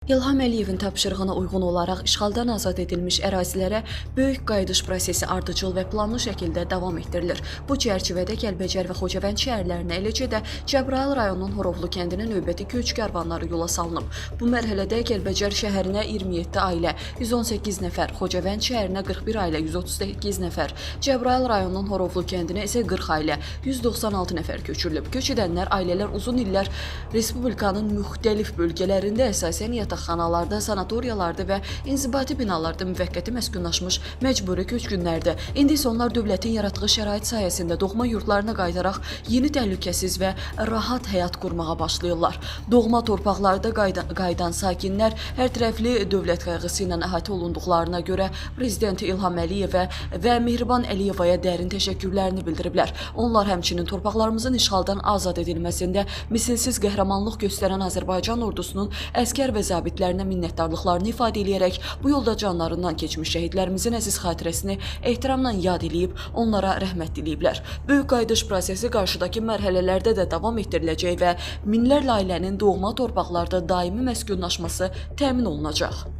İlham Əliyevin tapşırığına uyğun olaraq işğaldan azad edilmiş ərazilərə böyük qayıdış prosesi ardıcıl və planlı şəkildə davam etdirilir. Bu çərçivədə Kəlbəcər və Xocavənd şəhərlərinə, eləcə də Cəbrayıl rayonunun Horovlu kəndinə növbəti köç karvanları yola salınıb. Bu mərhələdə Kəlbəcər şəhərinə 27 ailə, 118 nəfər, Xocavənd şəhərinə 41 ailə, 138 nəfər, Cəbrayıl rayonunun Horovlu kəndinə isə 40 ailə, 196 nəfər köçürülüb. Köç edənlər ailələr uzun illər Respublikanın müxtəlif bölgələrində əsasən yataqxanalarda, sanatoriyalarda və inzibati binalarda müvəqqəti məskunlaşmış məcburi köçkünlərdir. İndi isə onlar dövlətin yaratdığı şərait sayəsində doğma yurdlarına qayıdaraq yeni təhlükəsiz və rahat həyat qurmağa başlayırlar. Doğma torpaqlarda qayıdan sakinlər hər tərəfli dövlət qayğısı ilə əhatə olunduqlarına görə Prezident İlham Əliyevə və Mehriban Əliyevaya dərin təşəkkürlərini bildiriblər. Onlar həmçinin torpaqlarımızın işğaldan azad edilməsində misilsiz qəhrəmanlıq göstərən Azərbaycan ordusunun əskər və zabitlərinə minnətdarlıqlarını ifadə edərək bu yolda canlarından keçmiş şəhidlərimizin əziz xatirəsini ehtiramla yad edib, onlara rəhmət diləyiblər. Böyük qayıdış prosesi qarşıdakı mərhələlərdə də davam etdiriləcək və minlərlə ailənin doğma torpaqlarda daimi məskunlaşması təmin olunacaq.